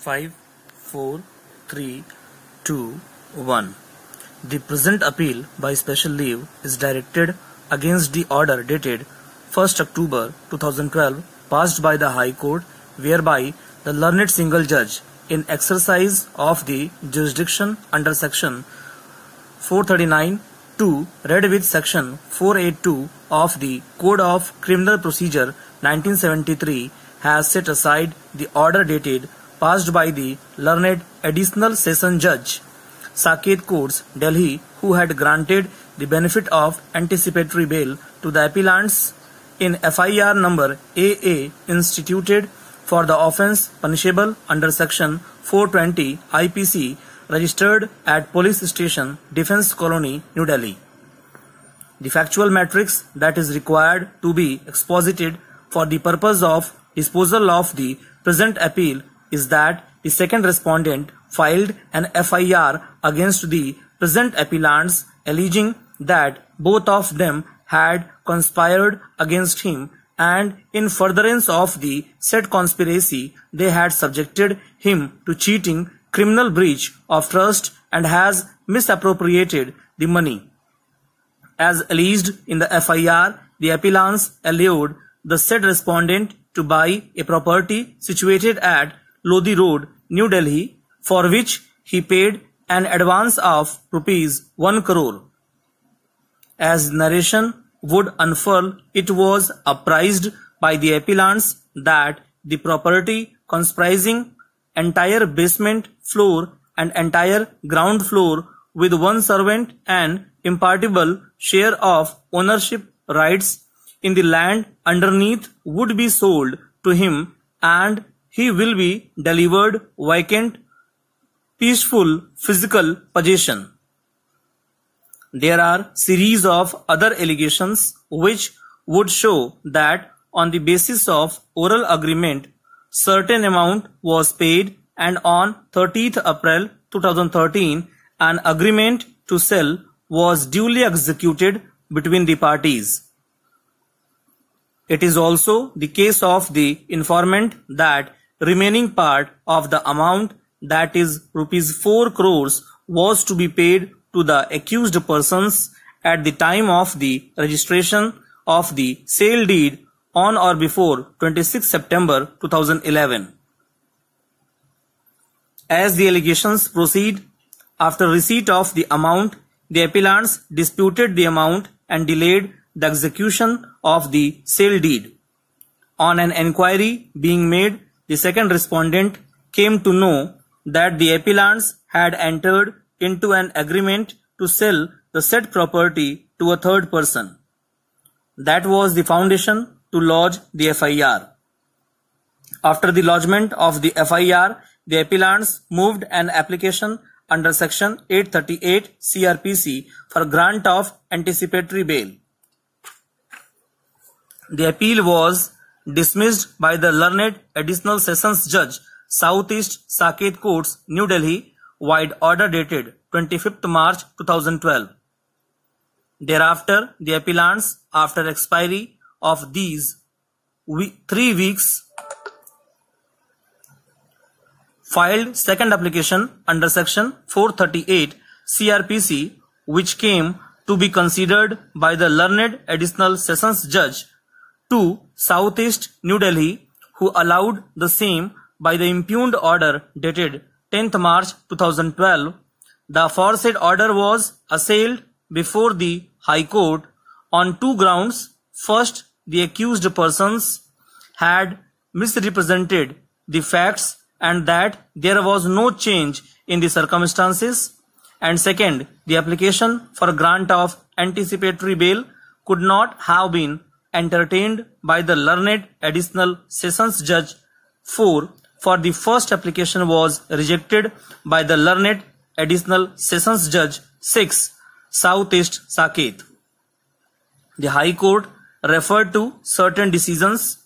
5, 4, 3, 2, 1. The present appeal by special leave is directed against the order dated 1st October 2012 passed by the High Court, whereby the learned single judge, in exercise of the jurisdiction under Section 439(2) read with Section 482 of the Code of Criminal Procedure 1973, has set aside the order dated passed by the learned Additional Session Judge, Saket Courts, Delhi, who had granted the benefit of anticipatory bail to the appellants in FIR number AA instituted for the offence punishable under Section 420 IPC, registered at Police Station, Defence Colony, New Delhi. The factual matrix that is required to be exposited for the purpose of disposal of the present appeal is that the second respondent filed an FIR against the present appellants, alleging that both of them had conspired against him, and in furtherance of the said conspiracy they had subjected him to cheating, criminal breach of trust, and has misappropriated the money. As alleged in the FIR, the appellants allured the said respondent to buy a property situated at Lodi Road, New Delhi, for which he paid an advance of ₹1 crore. As narration would unfurl, it was apprised by the appellants that the property comprising entire basement floor and entire ground floor with one servant and impartible share of ownership rights in the land underneath would be sold to him, and he will be delivered vacant, peaceful physical possession. There are series of other allegations which would show that on the basis of oral agreement certain amount was paid, and on 30th April 2013 an agreement to sell was duly executed between the parties. It is also the case of the informant that remaining part of the amount, that is ₹4 crores, was to be paid to the accused persons at the time of the registration of the sale deed on or before 26 September 2011. As the allegations proceed, after receipt of the amount, the appellants disputed the amount and delayed the execution of the sale deed. On an enquiry being made, the second respondent came to know that the appellants had entered into an agreement to sell the said property to a third person. That was the foundation to lodge the FIR. After the lodgement of the FIR, the appellants moved an application under Section 838 CRPC for grant of anticipatory bail. The appeal was dismissed by the learned Additional Sessions Judge, Southeast Saket Courts, New Delhi, wide order dated 25th March 2012. Thereafter, the appellants, after expiry of these 3 weeks, filed second application under Section 438 CRPC, which came to be considered by the learned Additional Sessions Judge to Southeast New Delhi, who allowed the same by the impugned order dated 10th March 2012. The aforesaid order was assailed before the High Court on 2 grounds. First, the accused persons had misrepresented the facts and that there was no change in the circumstances, and second, the application for grant of anticipatory bail could not have been entertained by the learned Additional Sessions Judge 4, for the first application was rejected by the learned Additional Sessions Judge 6, Southeast Saket. The High Court referred to certain decisions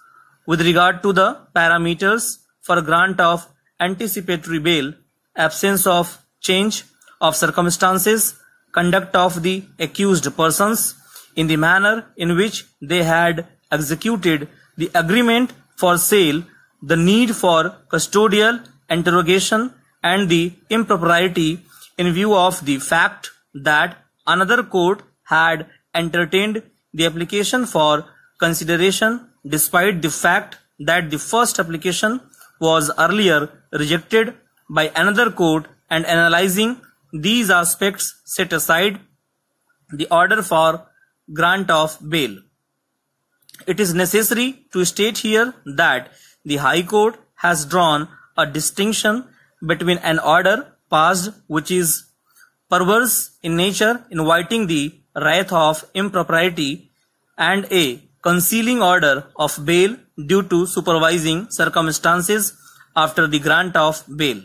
with regard to the parameters for grant of anticipatory bail, absence of change of circumstances, conduct of the accused persons in the manner in which they had executed the agreement for sale, the need for custodial interrogation and the impropriety in view of the fact that another court had entertained the application for consideration despite the fact that the first application was earlier rejected by another court, and analyzing these aspects set aside the order for grant of bail. It is necessary to state here that the High Court has drawn a distinction between an order passed which is perverse in nature, inviting the wrath of impropriety, and a concealing order of bail due to supervising circumstances after the grant of bail.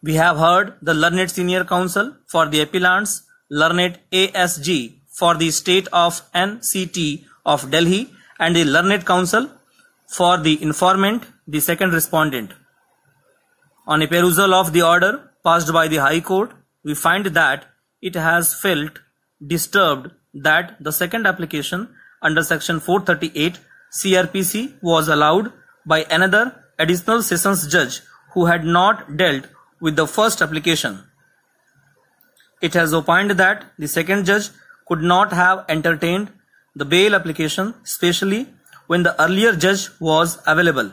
We have heard the learned senior counsel for the appellants, learned ASG for the state of NCT of Delhi, and the learned counsel for the informant, the second respondent. On a perusal of the order passed by the High Court, we find that it has felt disturbed that the second application under section 438 CRPC was allowed by another additional sessions judge who had not dealt with the first application. It has opined that the second judge could not have entertained the bail application, especially when the earlier judge was available.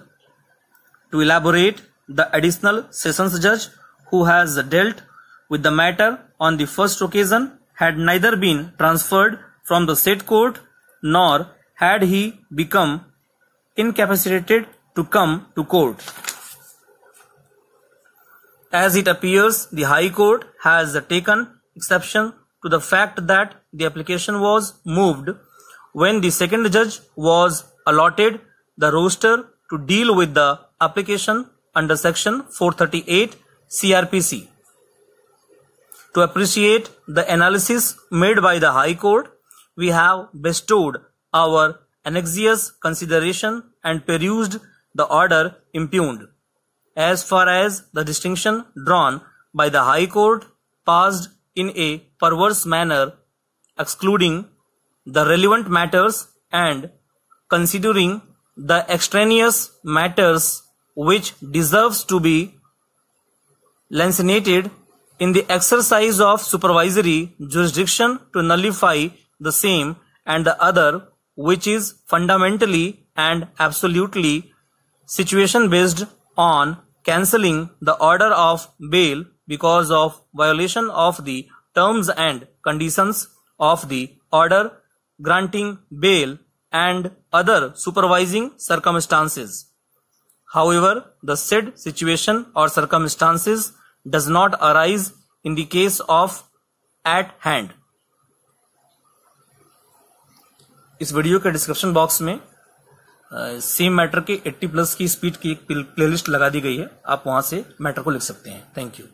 To elaborate, the additional sessions judge who has dealt with the matter on the first occasion had neither been transferred from the said court nor had he become incapacitated to come to court. As it appears, the High Court has taken exception to the fact that the application was moved when the second judge was allotted the roster to deal with the application under section 438 CRPC. To appreciate the analysis made by the High Court, we have bestowed our annexous consideration and perused the order impugned. As far as the distinction drawn by the High Court passed in a perverse manner, excluding the relevant matters and considering the extraneous matters which deserves to be lancinated in the exercise of supervisory jurisdiction to nullify the same, and the other which is fundamentally and absolutely situation based on cancelling the order of bail because of violation of the terms and conditions of the order granting bail and other supervising circumstances. However, the said situation or circumstances does not arise in the case of at hand. इस video के description box में same matter के 80+ की speed की एक playlist लगा दी गई है, आप वहां से मैटर को लिख सकते हैं। Thank you.